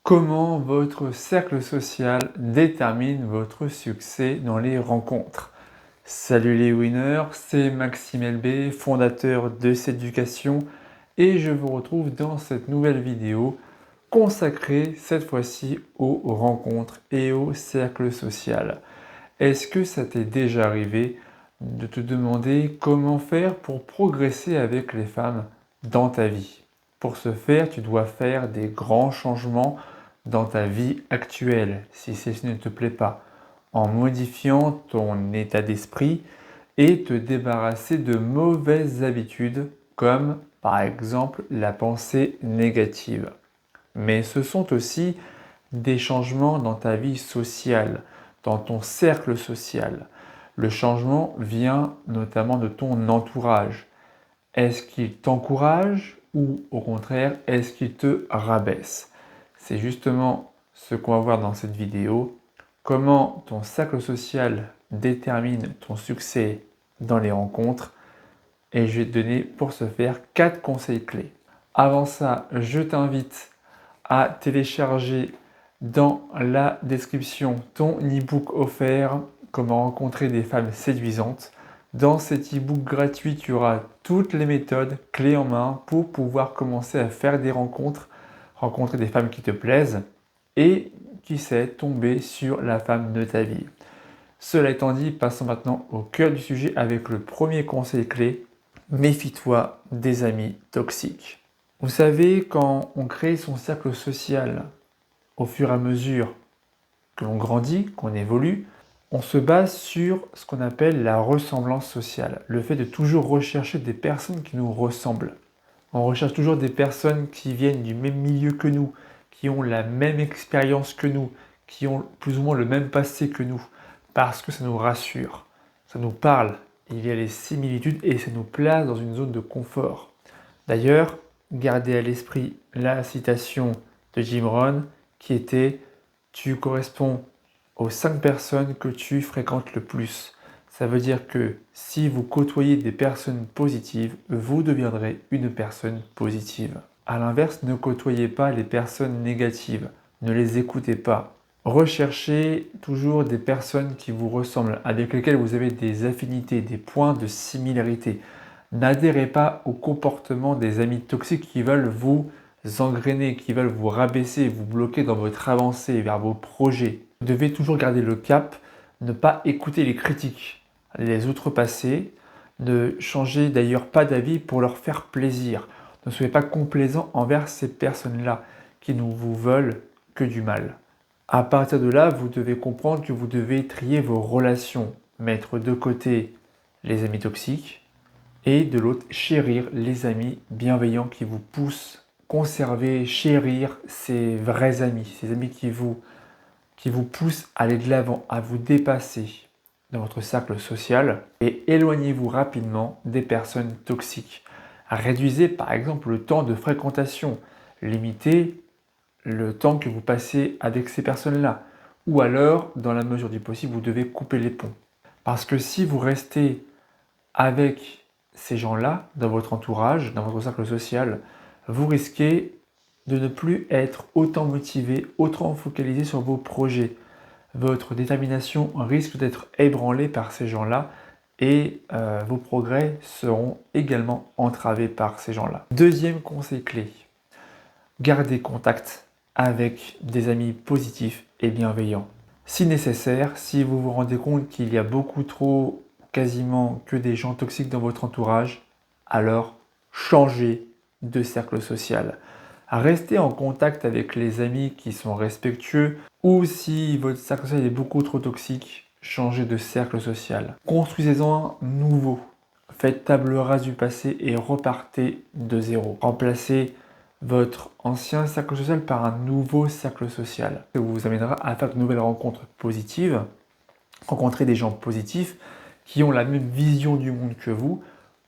Comment votre cercle social détermine votre succès dans les rencontres? Salut les winners, c'est Maxime LB, fondateur de Céducation, et je vous retrouve dans cette nouvelle vidéo consacrée cette fois-ci aux rencontres et au cercle social. Est-ce que ça t'est déjà arrivé de te demander comment faire pour progresser avec les femmes dans ta vie? Pour ce faire, tu dois faire des grands changements dans ta vie actuelle, si ceci ne te plaît pas, en modifiant ton état d'esprit et te débarrasser de mauvaises habitudes comme par exemple la pensée négative. Mais ce sont aussi des changements dans ta vie sociale, dans ton cercle social. Le changement vient notamment de ton entourage. Est-ce qu'il t'encourage ou au contraire, est-ce qu'il te rabaisse? C'est justement ce qu'on va voir dans cette vidéo. Comment ton cercle social détermine ton succès dans les rencontres. Et je vais te donner pour ce faire 4 conseils clés. Avant ça, je t'invite à télécharger dans la description ton e-book offert Comment rencontrer des femmes séduisantes. Dans cet e-book gratuit, tu auras toutes les méthodes clés en main pour pouvoir commencer à faire des rencontres, rencontrer des femmes qui te plaisent et, qui sait, tomber sur la femme de ta vie. Cela étant dit, passons maintenant au cœur du sujet avec le premier conseil clé. Méfie-toi des amis toxiques. Vous savez, quand on crée son cercle social au fur et à mesure que l'on grandit, qu'on évolue, on se base sur ce qu'on appelle la ressemblance sociale, le fait de toujours rechercher des personnes qui nous ressemblent. On recherche toujours des personnes qui viennent du même milieu que nous, qui ont la même expérience que nous, qui ont plus ou moins le même passé que nous, parce que ça nous rassure, ça nous parle, il y a les similitudes et ça nous place dans une zone de confort. D'ailleurs, gardez à l'esprit la citation de Jim Rohn qui était « Tu corresponds aux 5 personnes que tu fréquentes le plus ». Ça veut dire que si vous côtoyez des personnes positives, vous deviendrez une personne positive. A l'inverse, ne côtoyez pas les personnes négatives, ne les écoutez pas. Recherchez toujours des personnes qui vous ressemblent, avec lesquelles vous avez des affinités, des points de similarité. N'adhérez pas au comportement des amis toxiques qui veulent vous engrainer, qui veulent vous rabaisser, vous bloquer dans votre avancée vers vos projets. Vous devez toujours garder le cap, ne pas écouter les critiques, les outrepasser, ne changez d'ailleurs pas d'avis pour leur faire plaisir. Ne soyez pas complaisant envers ces personnes-là qui ne vous veulent que du mal. À partir de là, vous devez comprendre que vous devez trier vos relations, mettre de côté les amis toxiques et de l'autre, chérir les amis bienveillants qui vous poussent, conserver, chérir ces vrais amis, ces amis qui vous poussent à aller de l'avant, à vous dépasser dans votre cercle social et éloignez-vous rapidement des personnes toxiques. Réduisez par exemple le temps de fréquentation, limitez le temps que vous passez avec ces personnes-là. Ou alors, dans la mesure du possible, vous devez couper les ponts. Parce que si vous restez avec ces gens-là dans votre entourage, dans votre cercle social, vous risquez de ne plus être autant motivé, autant focalisé sur vos projets. Votre détermination risque d'être ébranlée par ces gens-là et vos progrès seront également entravés par ces gens-là. Deuxième conseil clé, gardez contact avec des amis positifs et bienveillants. Si nécessaire, si vous vous rendez compte qu'il y a beaucoup trop, quasiment que des gens toxiques dans votre entourage, alors changez de cercle social. Restez en contact avec les amis qui sont respectueux ou si votre cercle social est beaucoup trop toxique, changez de cercle social. Construisez-en un nouveau. Faites table rase du passé et repartez de zéro. Remplacez votre ancien cercle social par un nouveau cercle social. Ça vous amènera à faire de nouvelles rencontres positives, rencontrer des gens positifs qui ont la même vision du monde que vous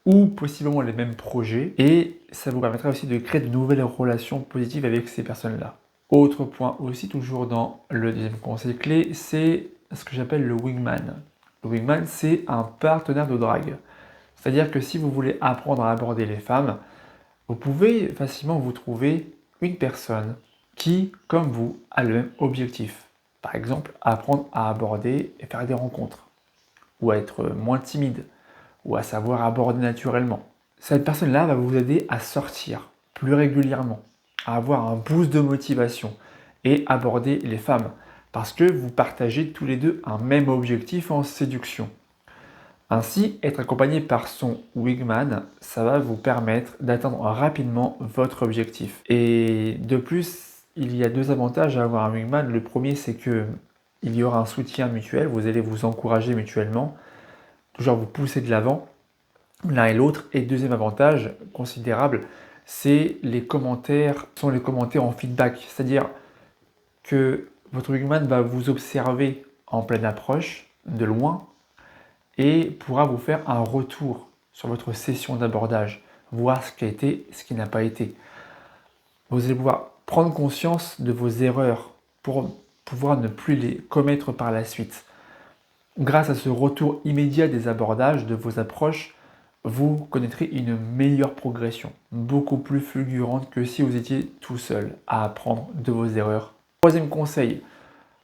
ou possiblement les mêmes projets et ça vous permettra aussi de créer de nouvelles relations positives avec ces personnes-là. Autre point aussi, toujours dans le deuxième conseil clé, c'est ce que j'appelle le wingman. Le wingman, c'est un partenaire de drague. C'est-à-dire que si vous voulez apprendre à aborder les femmes, vous pouvez facilement vous trouver une personne qui, comme vous, a le même objectif. Par exemple, apprendre à aborder et faire des rencontres, ou à être moins timide, ou à savoir aborder naturellement. Cette personne-là va vous aider à sortir plus régulièrement, à avoir un boost de motivation et aborder les femmes, parce que vous partagez tous les deux un même objectif en séduction. Ainsi, être accompagné par son wingman, ça va vous permettre d'atteindre rapidement votre objectif. Et de plus, il y a deux avantages à avoir un wingman. Le premier, c'est que il y aura un soutien mutuel, vous allez vous encourager mutuellement, toujours vous pousser de l'avant, l'un et l'autre. Et deuxième avantage considérable, c'est les commentaires, sont les commentaires en feedback. C'est-à-dire que votre wingman va vous observer en pleine approche, de loin, et pourra vous faire un retour sur votre session d'abordage, voir ce qui a été, ce qui n'a pas été. Vous allez pouvoir prendre conscience de vos erreurs pour pouvoir ne plus les commettre par la suite. Grâce à ce retour immédiat des abordages, de vos approches, vous connaîtrez une meilleure progression, beaucoup plus fulgurante que si vous étiez tout seul à apprendre de vos erreurs. Troisième conseil,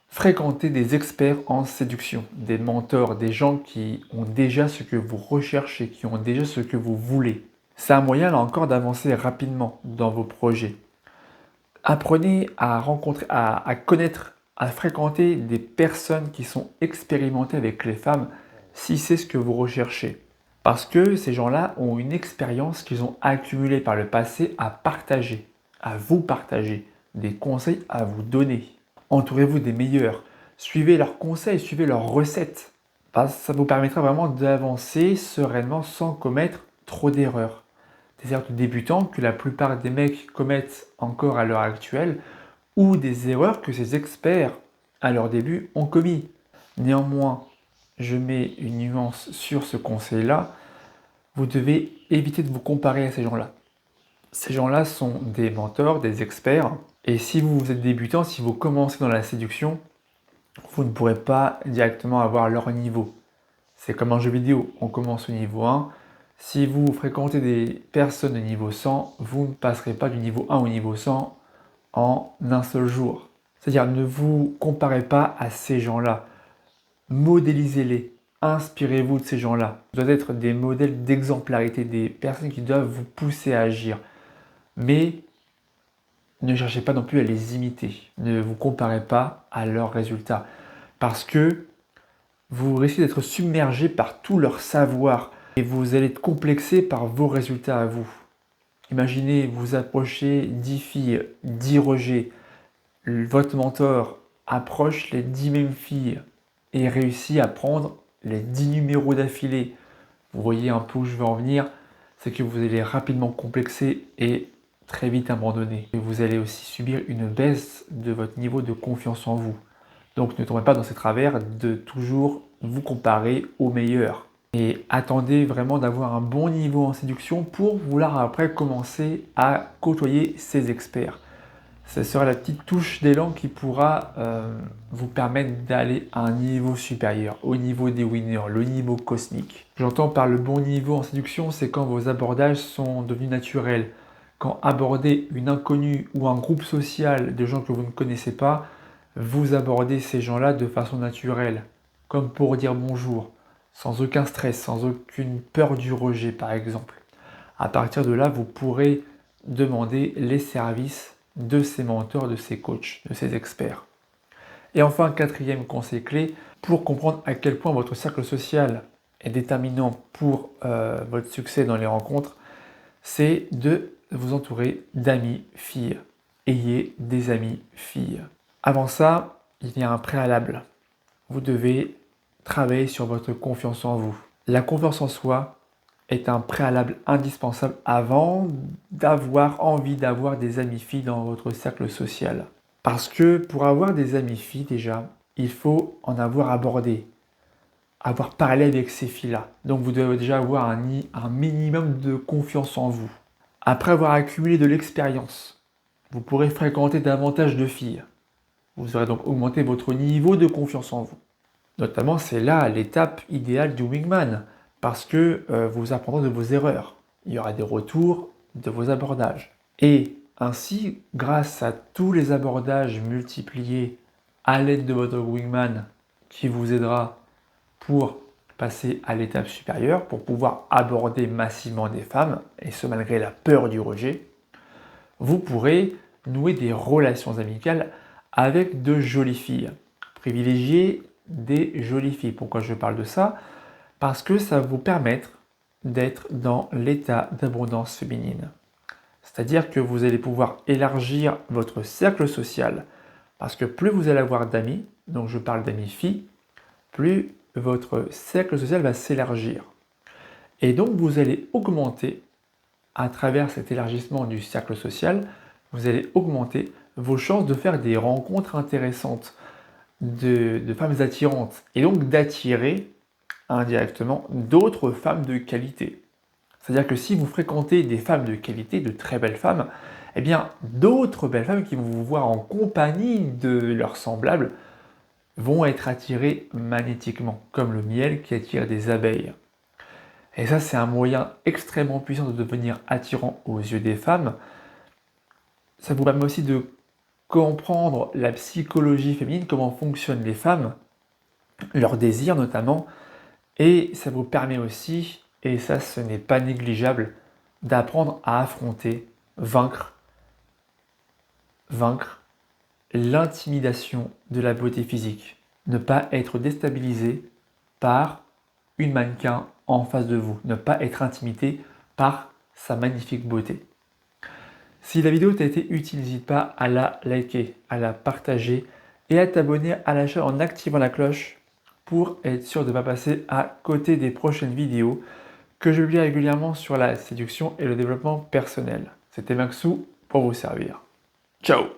fréquentez des experts en séduction, des mentors, des gens qui ont déjà ce que vous recherchez, qui ont déjà ce que vous voulez. C'est un moyen là encore d'avancer rapidement dans vos projets. Apprenez à rencontrer, à connaître, à fréquenter des personnes qui sont expérimentées avec les femmes si c'est ce que vous recherchez. Parce que ces gens-là ont une expérience qu'ils ont accumulée par le passé à partager, à vous partager, des conseils à vous donner. Entourez-vous des meilleurs, suivez leurs conseils, suivez leurs recettes. Ça vous permettra vraiment d'avancer sereinement sans commettre trop d'erreurs. Des erreurs de débutants que la plupart des mecs commettent encore à l'heure actuelle, ou des erreurs que ces experts à leur début ont commis. Néanmoins, je mets une nuance sur ce conseil-là. Vous devez éviter de vous comparer à ces gens-là. Ces gens-là sont des mentors, des experts. Et si vous êtes débutant, si vous commencez dans la séduction, vous ne pourrez pas directement avoir leur niveau. C'est comme un jeu vidéo, on commence au niveau 1. Si vous fréquentez des personnes de niveau 100, vous ne passerez pas du niveau 1 au niveau 100 en un seul jour. C'est-à-dire ne vous comparez pas à ces gens-là. Modélisez-les. Inspirez-vous de ces gens-là. Vous doivent être des modèles d'exemplarité, des personnes qui doivent vous pousser à agir. Mais ne cherchez pas non plus à les imiter. Ne vous comparez pas à leurs résultats. Parce que vous risquez d'être submergé par tout leur savoir et vous allez être complexé par vos résultats à vous. Imaginez, vous approchez 10 filles, 10 rejets. Votre mentor approche les 10 mêmes filles et réussit à prendre les 10 numéros d'affilée. Vous voyez un peu où je veux en venir, c'est que vous allez rapidement complexer et très vite abandonner. Et vous allez aussi subir une baisse de votre niveau de confiance en vous. Donc ne tombez pas dans ces travers de toujours vous comparer aux meilleurs. Et attendez vraiment d'avoir un bon niveau en séduction pour vouloir après commencer à côtoyer ces experts. Ce sera la petite touche d'élan qui pourra vous permettre d'aller à un niveau supérieur, au niveau des winners, le niveau cosmique. J'entends par le bon niveau en séduction, c'est quand vos abordages sont devenus naturels. Quand aborder une inconnue ou un groupe social de gens que vous ne connaissez pas, vous abordez ces gens-là de façon naturelle, comme pour dire bonjour, sans aucun stress, sans aucune peur du rejet par exemple. À partir de là, vous pourrez demander les services de ces mentors, de ces coachs, de ces experts. Et enfin, quatrième conseil clé, pour comprendre à quel point votre cercle social est déterminant pour votre succès dans les rencontres, c'est de vous entourer d'amis filles. Ayez des amis filles. Avant ça, il y a un préalable. Vous devez travailler sur votre confiance en vous. La confiance en soi est un préalable indispensable avant d'avoir envie d'avoir des amis filles dans votre cercle social. Parce que pour avoir des amis filles déjà, il faut en avoir abordé, avoir parlé avec ces filles-là. Donc vous devez déjà avoir un minimum de confiance en vous. Après avoir accumulé de l'expérience, vous pourrez fréquenter davantage de filles. Vous aurez donc augmenté votre niveau de confiance en vous. Notamment, c'est là l'étape idéale du wingman, parce que vous apprendrez de vos erreurs. Il y aura des retours de vos abordages. Et Ainsi, grâce à tous les abordages multipliés à l'aide de votre wingman qui vous aidera pour passer à l'étape supérieure, pour pouvoir aborder massivement des femmes, et ce malgré la peur du rejet, vous pourrez nouer des relations amicales avec de jolies filles. Privilégiez des jolies filles. Pourquoi je parle de ça? Parce que ça va vous permettre d'être dans l'état d'abondance féminine. C'est-à-dire que vous allez pouvoir élargir votre cercle social. Parce que plus vous allez avoir d'amis, donc je parle d'amis filles, plus votre cercle social va s'élargir. Et donc vous allez augmenter, à travers cet élargissement du cercle social, vous allez augmenter vos chances de faire des rencontres intéressantes, de femmes attirantes, et donc d'attirer indirectement d'autres femmes de qualité. C'est-à-dire que si vous fréquentez des femmes de qualité, de très belles femmes, eh bien d'autres belles femmes qui vont vous voir en compagnie de leurs semblables vont être attirées magnétiquement, comme le miel qui attire des abeilles. Et ça, c'est un moyen extrêmement puissant de devenir attirant aux yeux des femmes. Ça vous permet aussi de comprendre la psychologie féminine, comment fonctionnent les femmes, leurs désirs notamment, et ça vous permet aussi, et ça ce n'est pas négligeable, d'apprendre à affronter, vaincre l'intimidation de la beauté physique. Ne pas être déstabilisé par une mannequin en face de vous. Ne pas être intimidé par sa magnifique beauté. Si la vidéo t'a été utile, n'hésite pas à la liker, à la partager et à t'abonner à la chaîne en activant la cloche pour être sûr de ne pas passer à côté des prochaines vidéos que je publie régulièrement sur la séduction et le développement personnel. C'était Maxou pour vous servir. Ciao!